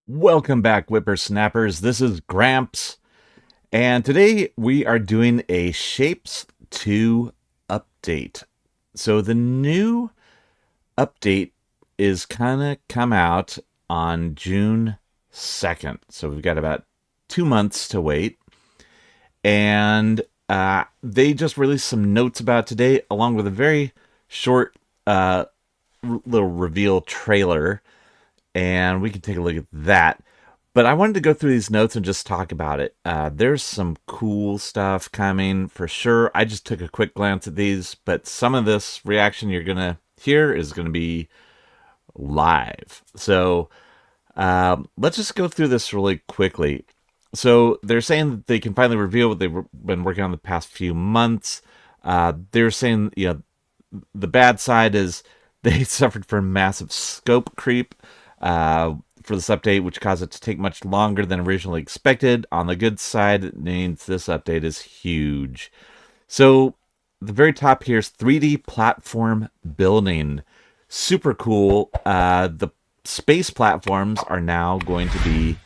Welcome back, whippersnappers. This is Gramps, and today we are doing a Shapes 2 update. So the new update is kind of come out on June 2nd. So we've got about 2 months to wait. And they just released some notes about it today, along with a very short little reveal trailer. And we can take a look at that. But I wanted to go through these notes and just talk about it. There's some cool stuff coming for sure. I just took a quick glance at these, but some of this reaction you're going to hear is going to be live. So let's just go through this really quickly. So they're saying that they can finally reveal what they've been working on the past few months. They're saying, the bad side is they suffered from massive scope creep for this update, which caused it to take much longer than originally expected. On the good side, it means this update is huge. So the very top here is 3D platform building. Super cool. The space platforms are now going to be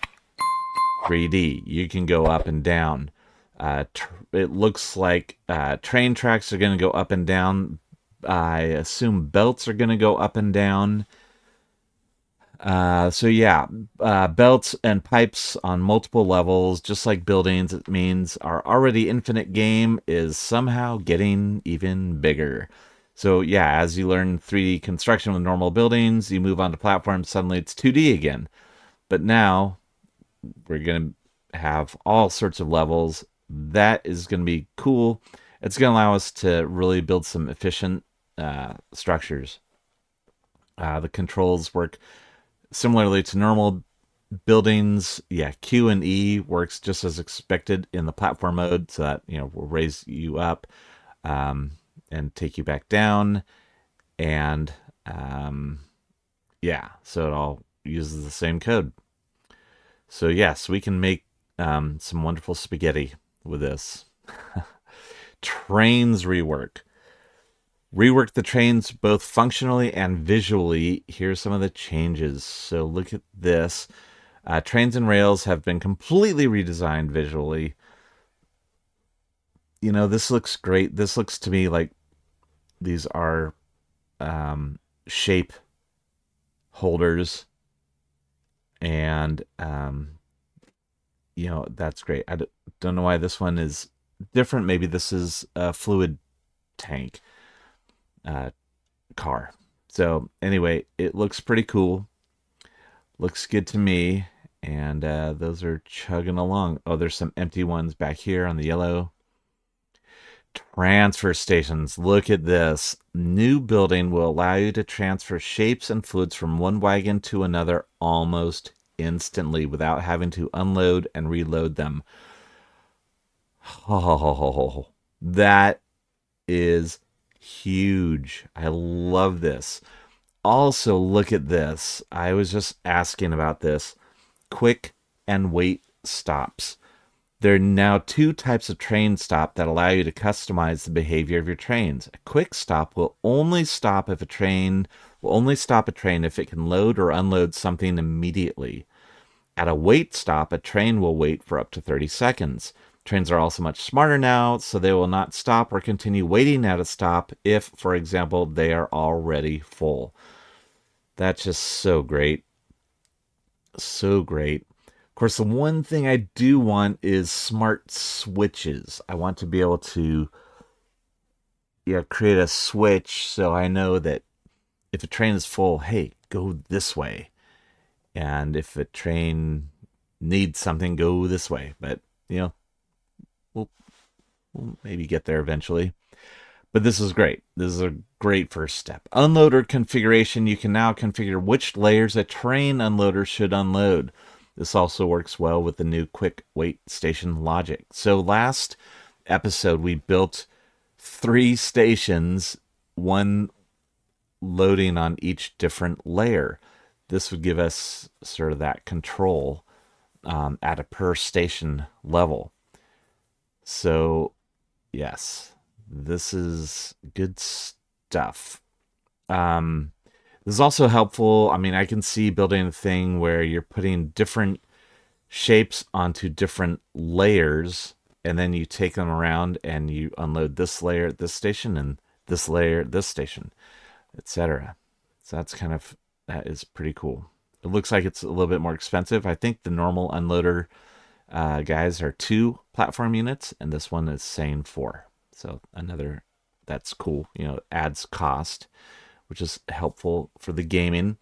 3D. You can go up and down. It looks like train tracks are going to go up and down. I assume belts are going to go up and down. Belts and pipes on multiple levels, just like buildings. It means our already infinite game is somehow getting even bigger. So yeah, as you learn 3D construction with normal buildings, you move on to platforms, suddenly it's 2D again. But now we're going to have all sorts of levels. That is going to be cool. It's going to allow us to really build some efficient structures. The controls work similarly to normal buildings. Yeah, Q and E works just as expected in the platform mode, so that will raise you up and take you back down. And so it all uses the same code. So yes, we can make some wonderful spaghetti with this. Trains rework. Rework the trains both functionally and visually. Here's some of the changes. So look at this. Trains and rails have been completely redesigned visually. This looks great. This looks to me like these are shape holders. And, that's great. I don't know why this one is different. Maybe this is a fluid tank car. So anyway, it looks pretty cool. Looks good to me. And those are chugging along. Oh, there's some empty ones back here on the yellow. Transfer stations. Look at this. New building will allow you to transfer shapes and fluids from one wagon to another almost instantly without having to unload and reload them. Oh, that is huge. I love this. Also, look at this. I was just asking about this. Quick and wait stops. There are now two types of train stop that allow you to customize the behavior of your trains. A quick stop will only stop if a train if it can load or unload something immediately. At a wait stop, a train will wait for up to 30 seconds. Trains are also much smarter now, so they will not stop or continue waiting at a stop if, for example, they are already full. That's just so great. So great. Of course, the one thing I do want is smart switches. I want to be able to create a switch so I know that if a train is full, hey, go this way. And if a train needs something, go this way. But, we'll maybe get there eventually. But this is great. This is a great first step. Unloader configuration. You can now configure which layers a train unloader should unload. This also works well with the new quick wait station logic. So last episode, we built 3 stations, one loading on each different layer. This would give us sort of that control at a per station level. So, yes, this is good stuff. This is also helpful. I mean, I can see building a thing where you're putting different shapes onto different layers, and then you take them around and you unload this layer at this station and this layer at this station, etc. So that is pretty cool. It looks like it's a little bit more expensive. I think the normal unloader guys are 2 platform units, and this one is saying 4. So another that's cool. Adds cost, which is helpful for the gaming.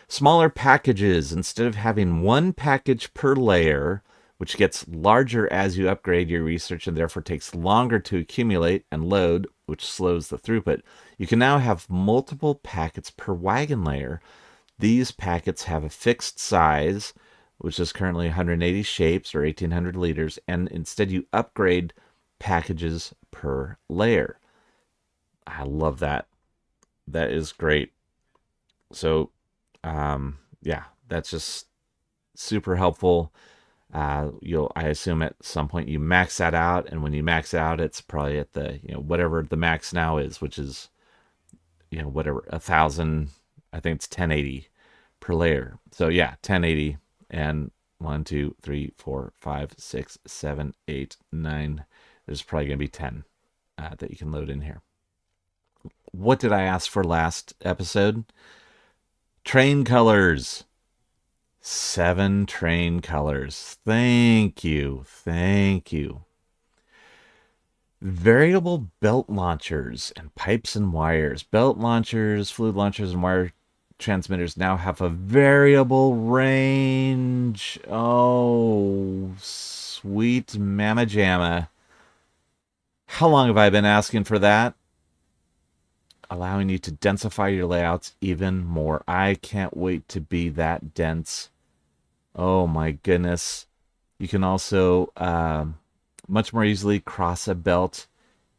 Smaller packages. Instead of having one package per layer, which gets larger as you upgrade your research and therefore takes longer to accumulate and load, which slows the throughput, you can now have multiple packets per wagon layer. These packets have a fixed size, which is currently 180 shapes or 1800 liters, and instead you upgrade packages per layer. I love that. That is great. So, yeah, that's just super helpful. I assume at some point you max that out, and when you max out, it's probably at the whatever the max now is, which is whatever 1,000. I think it's 1080 per layer. So yeah, 1080 and 1, 2, 3, 4, 5, 6, 7, 8, 9. There's probably gonna be 10 that you can load in here. What did I ask for last episode? Train colors. 7 train colors. Thank you. Thank you. Variable belt launchers and pipes and wires. Belt launchers, fluid launchers, and wire transmitters now have a variable range. Oh, sweet mamma jamma. How long have I been asking for that? Allowing you to densify your layouts even more. I can't wait to be that dense. Oh my goodness. You can also much more easily cross a belt.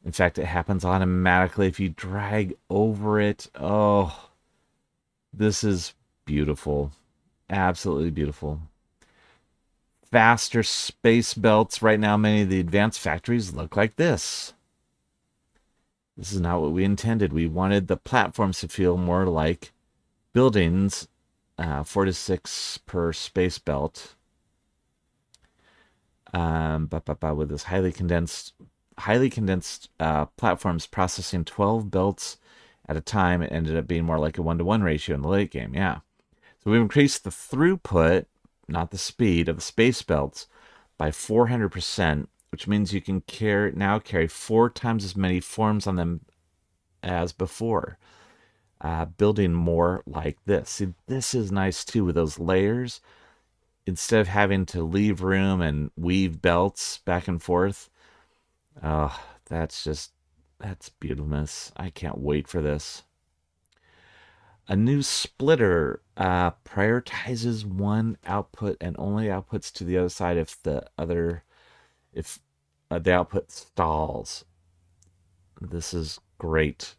In fact, it happens automatically if you drag over it. Oh, this is beautiful. Absolutely beautiful. Faster space belts. Right now, many of the advanced factories look like this. This is not what we intended. We wanted the platforms to feel more like buildings, 4 to 6 per space belt. With this highly condensed platforms processing 12 belts at a time, it ended up being more like a 1-to-1 ratio in the late game. Yeah. So we've increased the throughput, not the speed, of the space belts by 400%, which means you can now carry 4 times as many forms on them as before. Building more like this. See, this is nice too with those layers. Instead of having to leave room and weave belts back and forth, oh, that's beautifulness. I can't wait for this. A new splitter prioritizes one output and only outputs to the other side if the output stalls. This is great.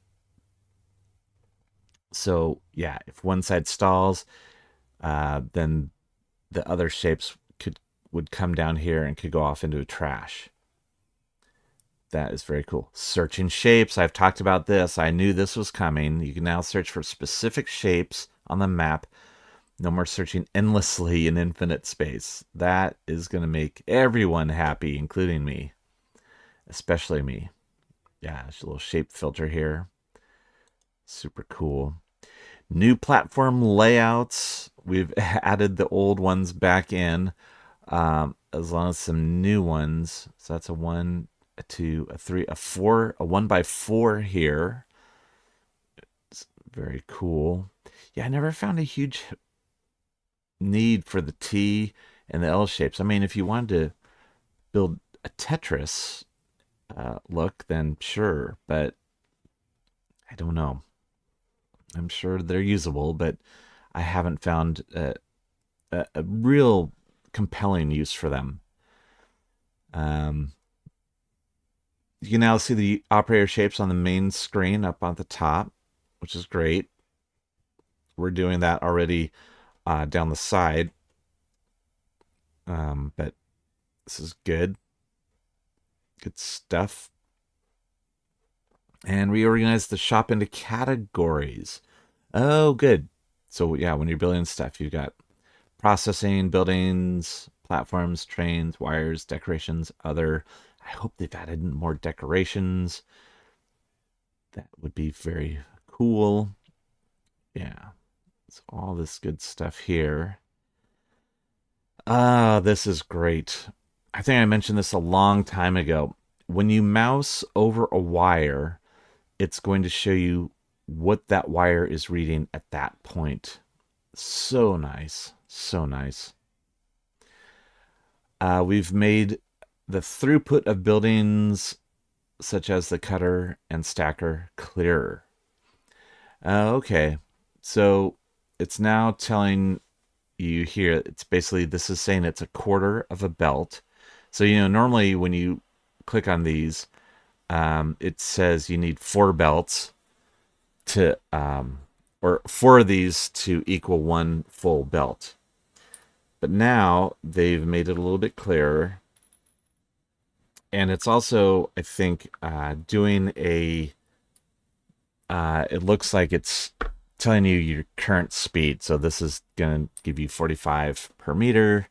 So yeah, if one side stalls, then the other shapes would come down here and could go off into a trash. That is very cool. Searching shapes. I've talked about this. I knew this was coming. You can now search for specific shapes on the map. No more searching endlessly in infinite space. That is going to make everyone happy, including me. Especially me. Yeah, there's a little shape filter here. Super cool. New platform layouts. We've added the old ones back in, as long as some new ones. So that's a 1, a 2, a 3, a 4, a 1x4 here. It's very cool. Yeah, I never found a huge need for the T and the L shapes. I mean, if you wanted to build a Tetris look, then sure, but I don't know. I'm sure they're usable, but I haven't found a real compelling use for them. You can now see the operator shapes on the main screen up on the top, which is great. We're doing that already down the side, but this is good. Good stuff. And reorganize the shop into categories. Oh, good. So yeah, when you're building stuff, you've got processing, buildings, platforms, trains, wires, decorations, other. I hope they've added more decorations. That would be very cool. Yeah. So all this good stuff here. Ah, this is great. I think I mentioned this a long time ago. When you mouse over a wire, it's going to show you what that wire is reading at that point. So nice. So nice. We've made the throughput of buildings such as the cutter and stacker clearer. Okay. So it's now telling you here, it's basically, this is saying it's a quarter of a belt. So, normally when you click on these, it says you need 4 belts to, or 4 of these to equal 1 full belt. But now they've made it a little bit clearer. And it's also, I think, doing it looks like it's telling you your current speed. So this is going to give you 45 per meter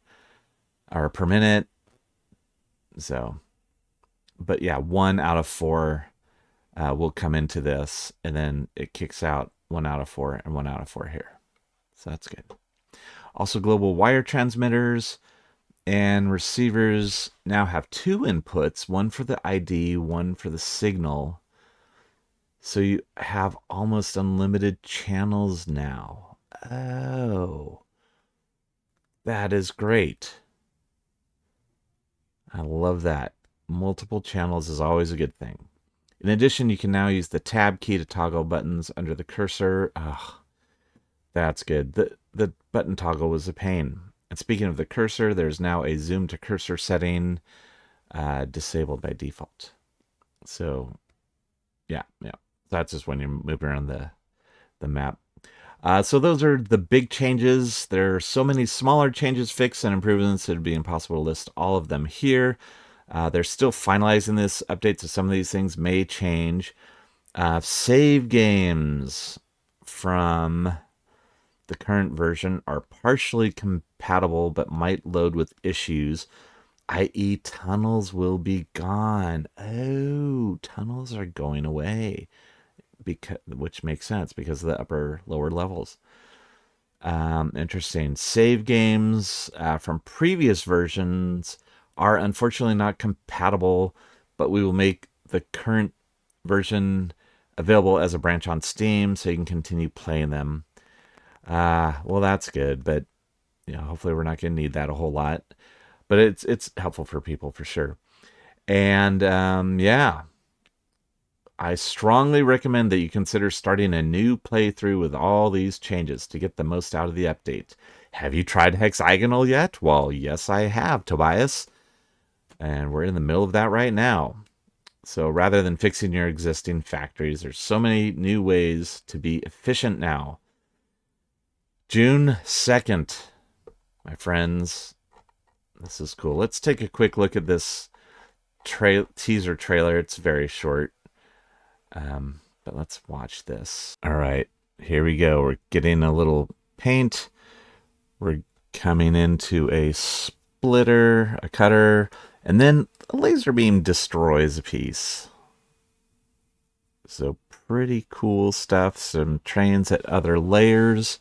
or per minute. So, but yeah, 1 out of 4 will come into this, and then it kicks out 1 out of 4 and 1 out of 4 here. So that's good. Also, global wire transmitters and receivers now have 2 inputs, one for the ID, one for the signal. So you have almost unlimited channels now. Oh, that is great. I love that. Multiple channels is always a good thing. In addition, you can now use the tab key to toggle buttons under the cursor. Oh, that's good. The button toggle was a pain. And speaking of the cursor, there's now a zoom to cursor setting disabled by default. So, yeah. That's just when you're moving around the map. So those are the big changes. There are so many smaller changes, fixes, and improvements, it'd be impossible to list all of them here. They're still finalizing this update, so some of these things may change. Save games from the current version are partially compatible but might load with issues, i.e., tunnels will be gone. Oh, tunnels are going away, which makes sense because of the upper lower levels. Interesting. Save games from previous versions are unfortunately not compatible, but we will make the current version available as a branch on Steam so you can continue playing them. Well, that's good, but hopefully we're not going to need that a whole lot. But it's helpful for people for sure. And yeah, I strongly recommend that you consider starting a new playthrough with all these changes to get the most out of the update. Have you tried Hexagonal yet? Well, yes, I have, Tobias. And we're in the middle of that right now. So rather than fixing your existing factories, there's so many new ways to be efficient now. June 2nd, my friends. This is cool. Let's take a quick look at this teaser trailer. It's very short. But let's watch this. All right, here we go. We're getting a little paint. We're coming into a splitter, a cutter, and then a laser beam destroys a piece. So pretty cool stuff. Some trains at other layers.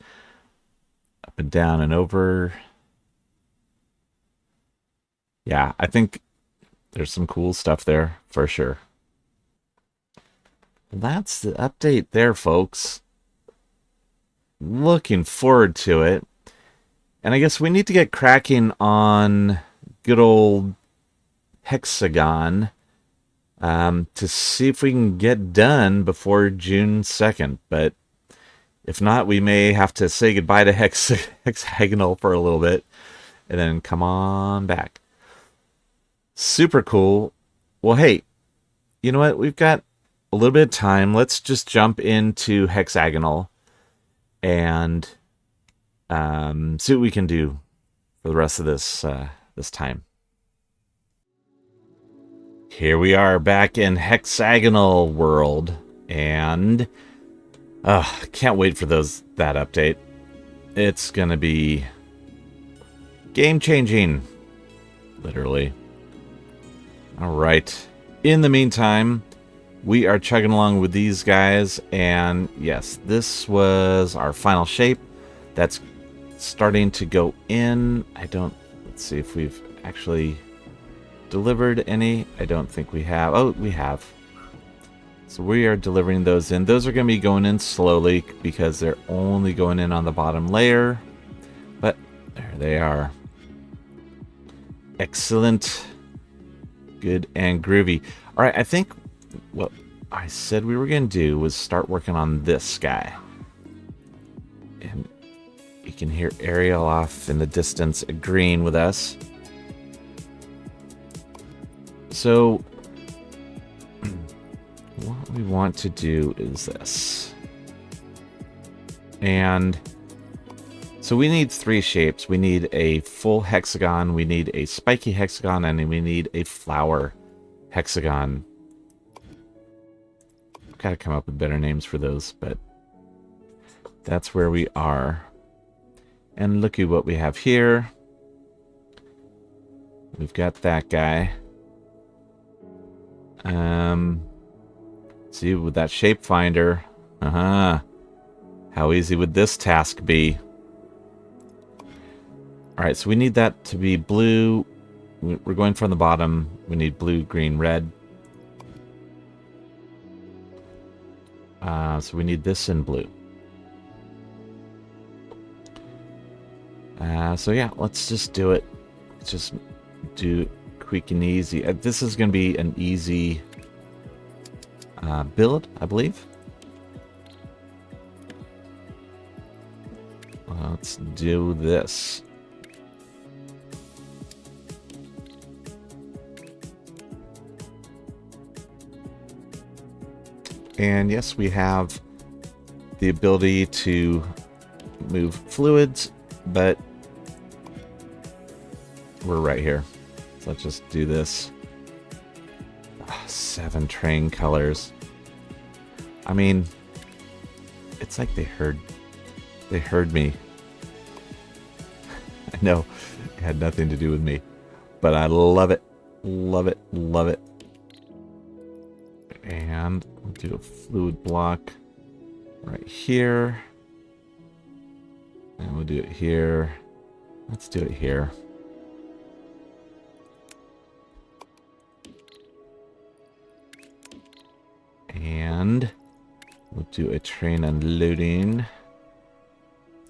Up and down and over. Yeah, I think there's some cool stuff there for sure. That's the update there, folks. Looking forward to it. And I guess we need to get cracking on good old Hexagon to see if we can get done before June 2nd. But if not, we may have to say goodbye to Hexagonal for a little bit and then come on back. Super cool. Well, hey, you know what? We've got a little bit of time. Let's just jump into Hexagonal and see what we can do for the rest of this time. Here we are back in Hexagonal world, and Can't wait for that update. It's gonna be game changing, literally. All right. In the meantime, we are chugging along with these guys, and yes, this was our final shape. That's starting to go in. Let's see if we've actually delivered any. I don't think we have. Oh, we have. So we are delivering those in. Those are going to be going in slowly because they're only going in on the bottom layer. But there they are. Excellent. Good and groovy. All right, I think what I said we were going to do was start working on this guy. And you can hear Ariel off in the distance agreeing with us. So what we want to do is this. And so we need 3 shapes. We need a full hexagon, we need a spiky hexagon, and we need a flower hexagon. I've got to come up with better names for those, but that's where we are. And look at what we have here. We've got that guy. See, with that shape finder. How easy would this task be? Alright, so we need that to be blue. We're going from the bottom. We need blue, green, red. So we need this in blue. So yeah, let's just do it. Just do it quick and easy. This is going to be an easy build, I believe. Let's do this. And yes, we have the ability to move fluids, but we're right here. So let's just do this. 7 train colors. I mean, it's like they heard me. I know it had nothing to do with me, but I love it. Love it. Love it. And we'll do a fluid block right here. And we'll do it here. Let's do it here. And we'll do a train unloading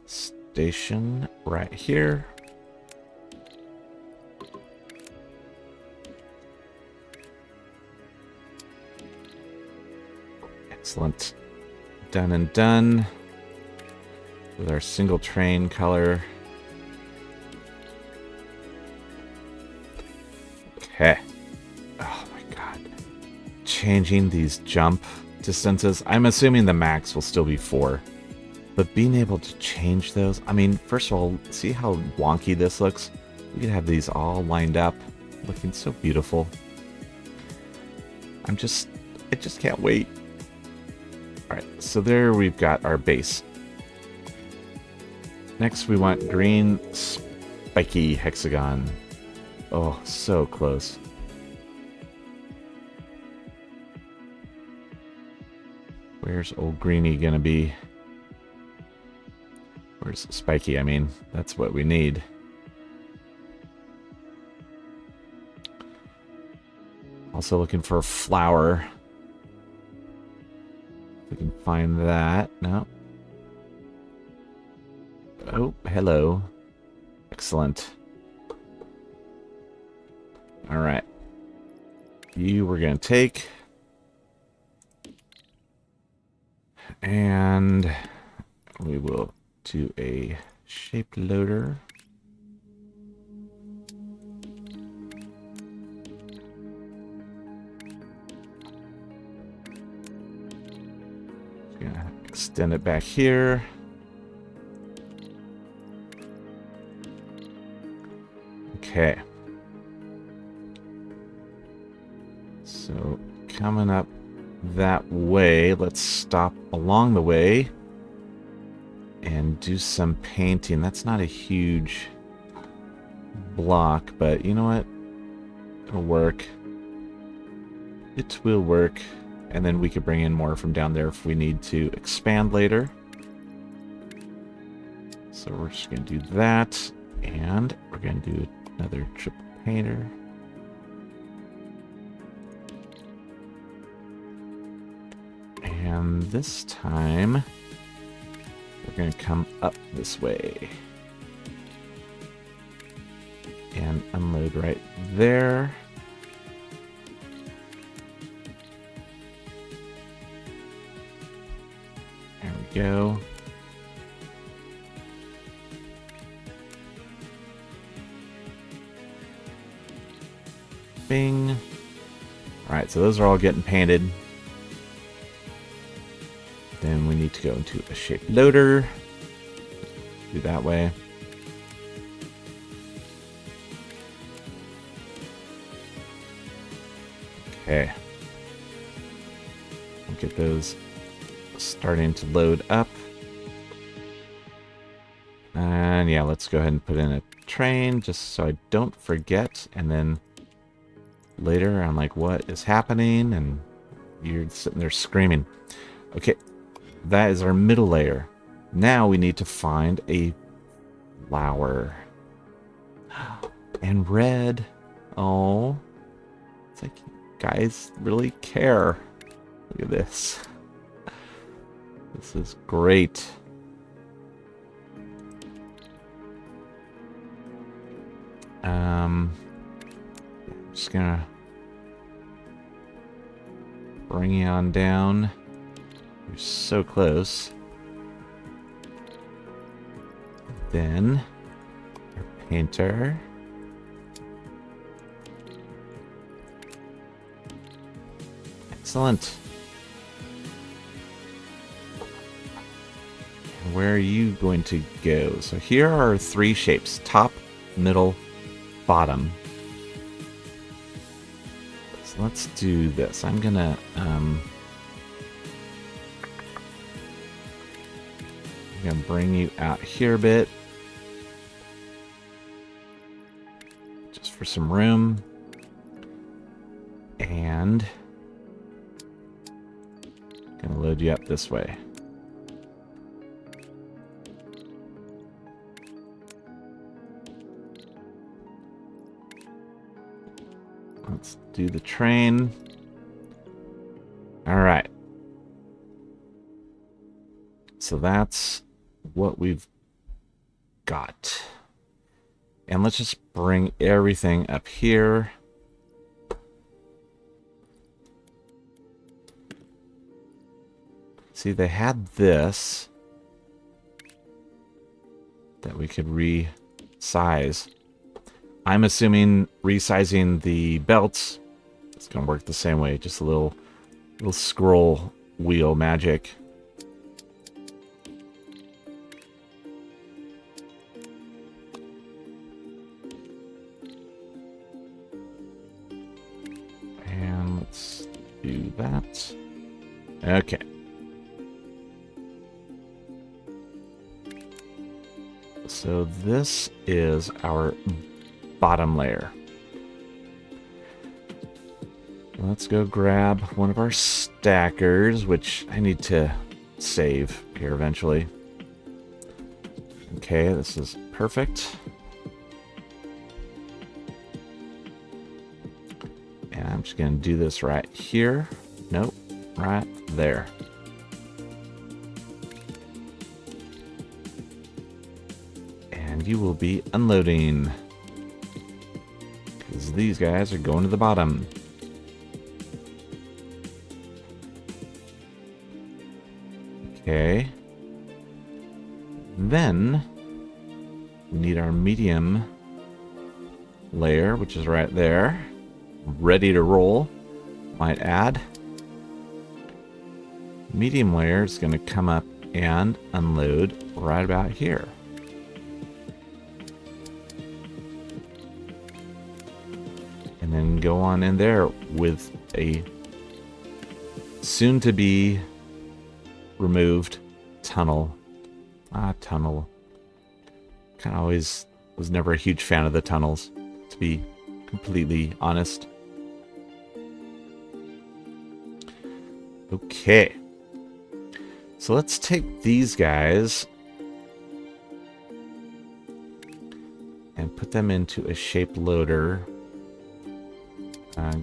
station right here. Excellent. Done and done with our single train color. Okay. Oh my god. Changing these jump distances. I'm assuming the max will still be 4. But being able to change those, I mean, first of all, see how wonky this looks? We could have these all lined up, looking so beautiful. I just can't wait. Alright, so there we've got our base. Next we want green spiky hexagon. Oh, so close. Where's old Greenie gonna be? Where's Spiky? I mean, that's what we need. Also looking for a flower. If we can find that. No. Oh, hello. Excellent. Alright. You we're gonna take. And we will do a shape loader. Just gonna extend it back here. Okay. So coming up that way. Let's stop along the way and do some painting. That's not a huge block, but you know what? It'll work. It will work. And then we could bring in more from down there if we need to expand later. So we're just going to do that. And we're going to do another triple painter. And this time, we're going to come up this way. And unload right there. There we go. Bing. Alright, so those are all getting painted. Then we need to go into a shape loader. Do that way. Okay. We'll get those starting to load up. And yeah, let's go ahead and put in a train just so I don't forget. And then later I'm like, what is happening? And you're sitting there screaming. Okay, that is our middle layer. Now we need to find a flower. And red. Oh. It's like, guys really care. Look at this. This is great. I'm just gonna bring you on down. You're so close. Then our painter. Excellent. And where are you going to go? So here are our three shapes: top, middle, bottom. So let's do this. I'm gonna bring you out here a bit, just for some room, and gonna load you up this way. Let's do the train. All right. So that's what we've got. And let's just bring everything up here. See, they had this that we could resize. I'm assuming resizing the belts is going to work the same way. Just a little scroll wheel magic. And let's do that. Okay. So this is our bottom layer. Let's go grab one of our stackers, which I need to save here eventually. Okay, this is perfect. And I'm just going to do this right here. Nope, right there. And you will be unloading, because these guys are going to the bottom. Okay. Then we need our medium layer, which is right there, ready to roll. Might add. Medium layer is going to come up and unload right about here. And then go on in there with a soon to be removed tunnel. Tunnel. Kind of always was never a huge fan of the tunnels, to be completely honest. Okay. So let's take these guys and put them into a shape loader.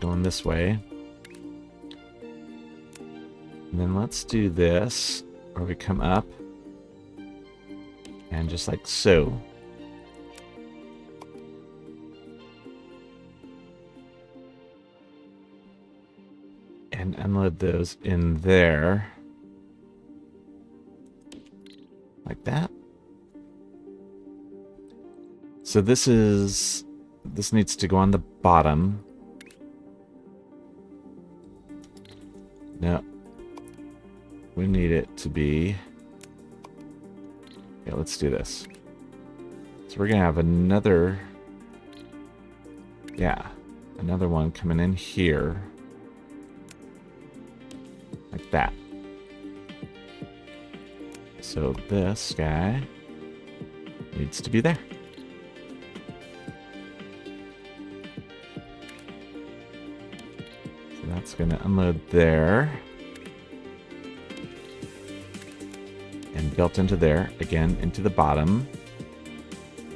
Going this way. And then let's do this, where we come up, and just like so. And unload those in there. Like that. So this needs to go on the bottom. No. We need it to be... Yeah, let's do this. So we're going to have another... Yeah, another one coming in here. Like that. So this guy needs to be there. So that's going to unload there. And built into there, again, into the bottom.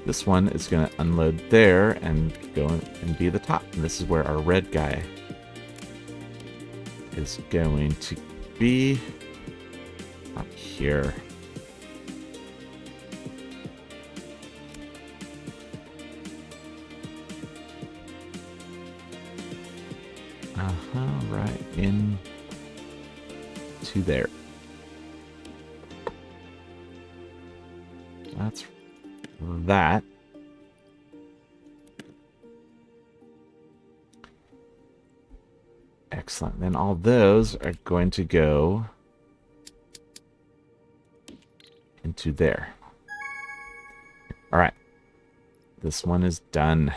This one is going to unload there and go and be the top. And this is where our red guy is going to be up here. Right in to there. That's that. Excellent. Then all those are going to go into there. All right. This one is done.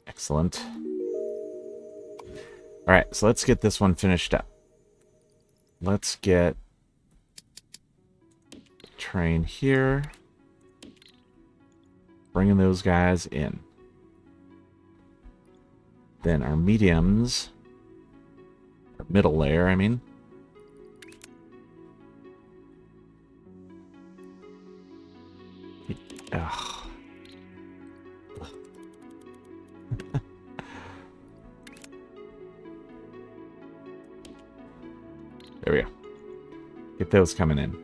Excellent. All right, so let's get this one finished up. Let's get train here. Bringing those guys in. Then our mediums, our middle layer, I mean. Ugh. There we go. Get those coming in.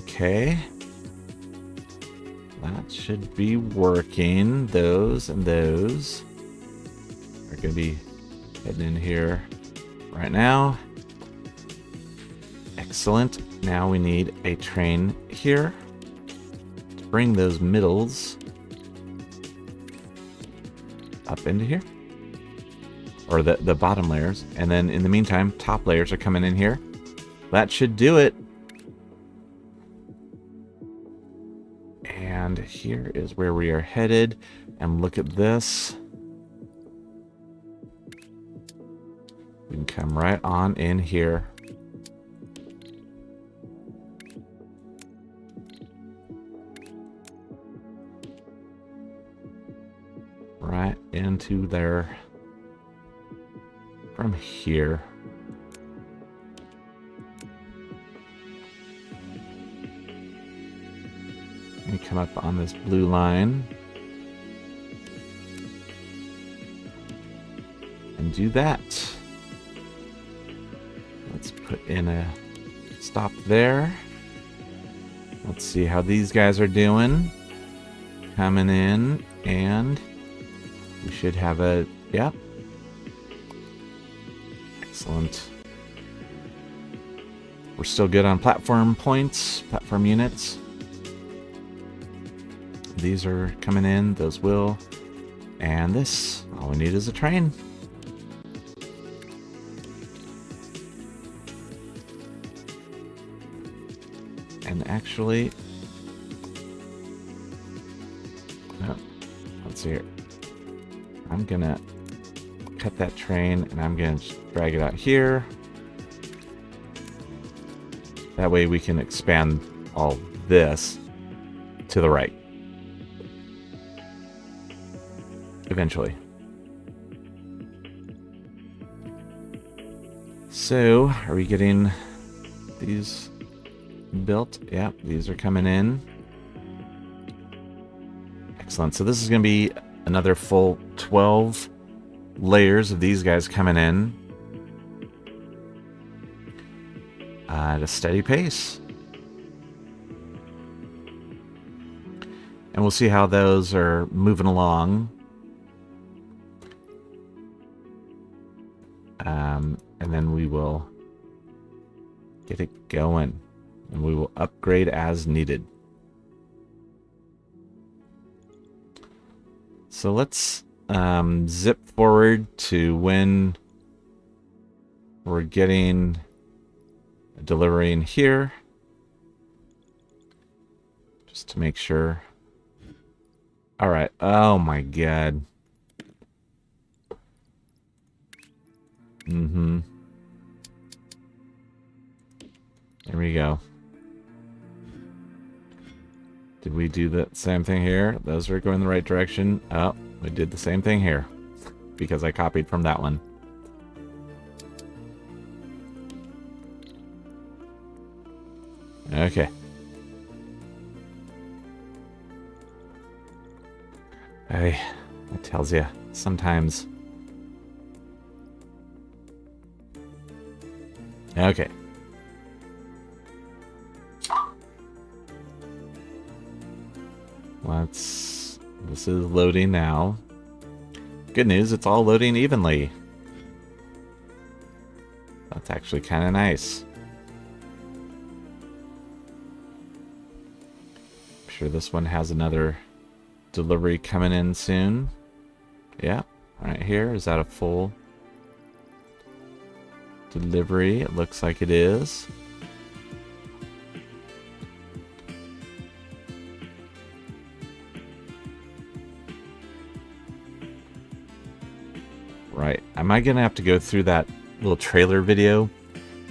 Okay. That should be working. Those and those are going to be heading in here right now. Excellent. Now we need a train here to bring those middles up into here. Or the bottom layers. And then in the meantime, top layers are coming in here. That should do it. And here is where we are headed. And look at this. We can come right on in here. Right into there. From here. And come up on this blue line. And do that. Let's put in a stop there. Let's see how these guys are doing. Coming in, and we should have a, yep. Excellent. We're still good on platform points, platform units. These are coming in, those will. And this, all we need is a train. And actually, no, let's see here. I'm gonna cut that train and I'm gonna just drag it out here. That way we can expand all this to the right. Eventually. So, are we getting these built? Yeah, these are coming in. Excellent. So this is going to be another full 12 layers of these guys coming in at a steady pace. And we'll see how those are moving along. And then we will get it going. And we will upgrade as needed. So let's zip forward to when we're getting a delivery in here. Just to make sure. Alright. Oh my god. Mm-hmm. There we go. Did we do the same thing here? Those are going the right direction. Oh, we did the same thing here. Because I copied from that one. Okay. Hey, that tells you sometimes. Okay. This is loading now. Good news, it's all loading evenly. That's actually kind of nice. I'm sure this one has another delivery coming in soon. Yeah, right here. Is that a full delivery? It looks like it is. Right. Am I going to have to go through that little trailer video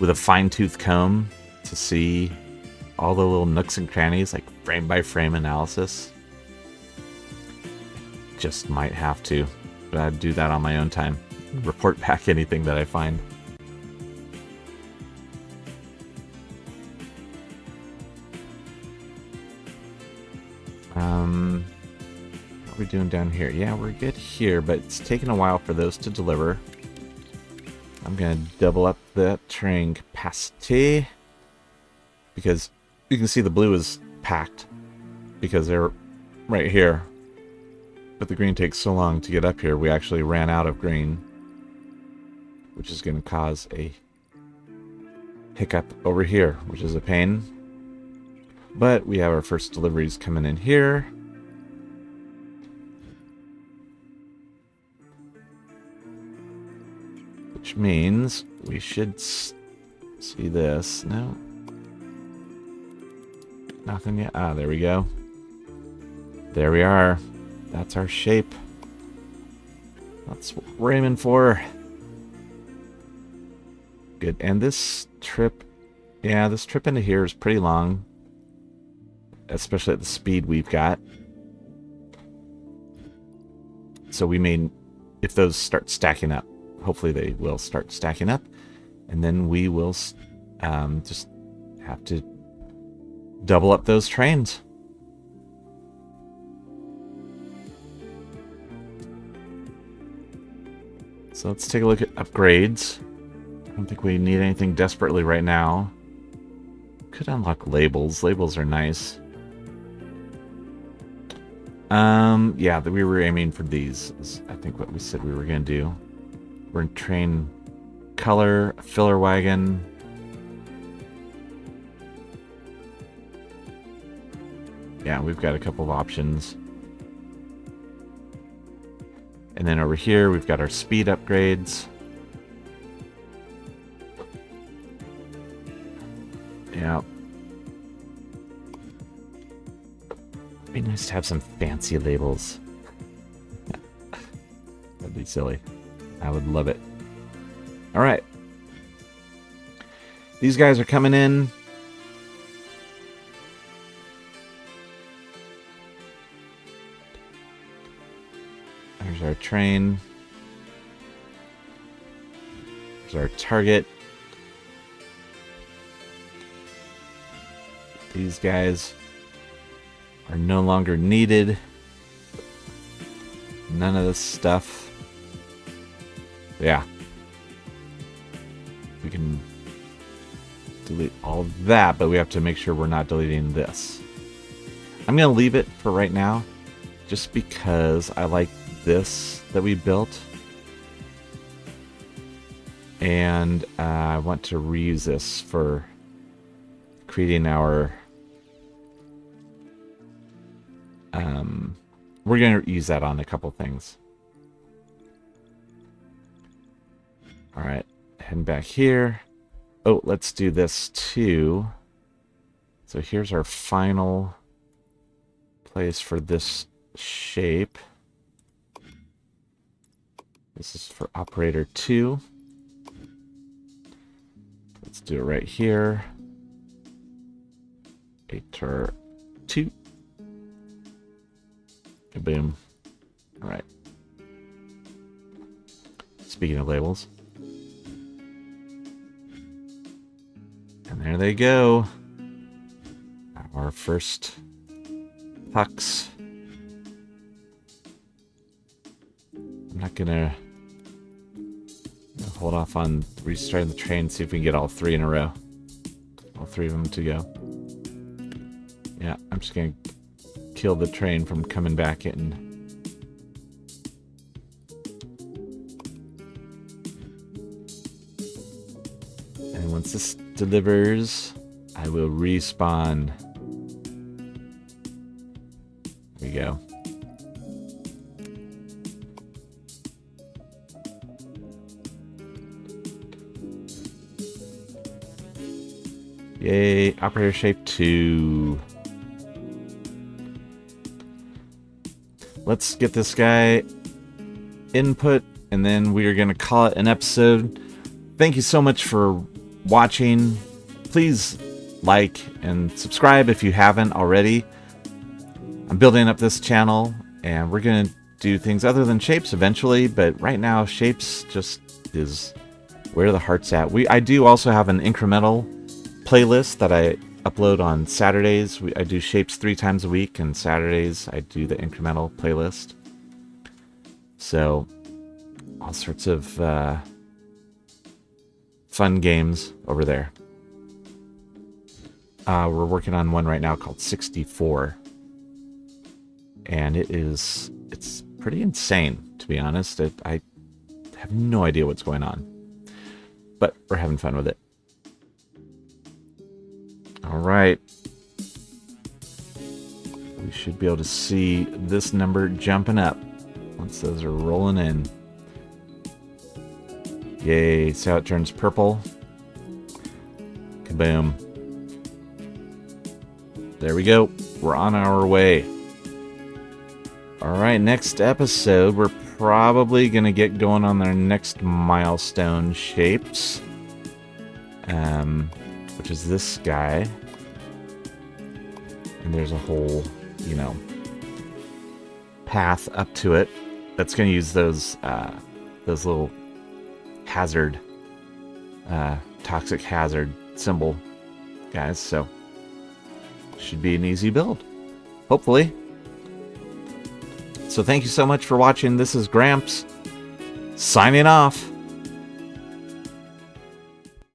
with a fine-tooth comb to see all the little nooks and crannies, like frame-by-frame analysis? Just might have to. But I'd do that on my own time. Report back anything that I find. What are we doing down here? Yeah, we're good here, but it's taking a while for those to deliver. I'm going to double up that train capacity because you can see the blue is packed because they're right here. But the green takes so long to get up here, we actually ran out of green, which is going to cause a hiccup over here, which is a pain. But we have our first deliveries coming in here. Which means we should see this. No. Nothing yet. Ah, there we go. There we are. That's our shape. That's what we're aiming for. Good. And this trip, yeah, this trip into here is pretty long. Especially at the speed we've got. So we may, if those start stacking up, hopefully they will start stacking up. And then we will just have to double up those trains. So let's take a look at upgrades. I don't think we need anything desperately right now. Could unlock labels. Labels are nice. Yeah, we were aiming for these. Is I think what we said we were going to do. We're in train color, filler wagon. Yeah, we've got a couple of options. And then over here, we've got our speed upgrades. Yeah. It'd be nice to have some fancy labels. That'd be silly. I would love it. All right. These guys are coming in. There's our train. There's our target. These guys are no longer needed. None of this stuff. Yeah. We can delete all of that, but we have to make sure we're not deleting this. I'm going to leave it for right now, just because I like this that we built. And I want to reuse this for creating our... we're going to use that on a couple things. Alright, heading back here. Oh, let's do this too. So here's our final place for this shape. This is for operator 2. Let's do it right here. Operator 2. Boom. All right. Speaking of labels. And there they go. Our first pucks. I'm not gonna hold off on restarting the train, see if we can get all 3 in a row. All 3 of them to go. Yeah, I'm just gonna kill the train from coming back in. And once this delivers, I will respawn. There we go. Yay, operator shape 2. Let's get this guy input, and then we are going to call it an episode. Thank you so much for watching. Please like and subscribe if you haven't already. I'm building up this channel, and we're going to do things other than shapes eventually, but right now shapes just is where the heart's at. I do also have an incremental playlist that I upload on Saturdays. I do shapes 3 times a week, and Saturdays I do the incremental playlist. So all sorts of fun games over there. We're working on one right now called 64, and it's pretty insane, to be honest. I have no idea what's going on, but we're having fun with it. All right. We should be able to see this number jumping up once those are rolling in. Yay, see how it turns purple? Kaboom. There we go. We're on our way. All right, next episode, we're probably going to get going on our next milestone shapes. Which is this guy. And there's a whole, path up to it that's going to use those little hazard, toxic hazard symbol guys. So should be an easy build, hopefully. So thank you so much for watching. This is Gramps signing off.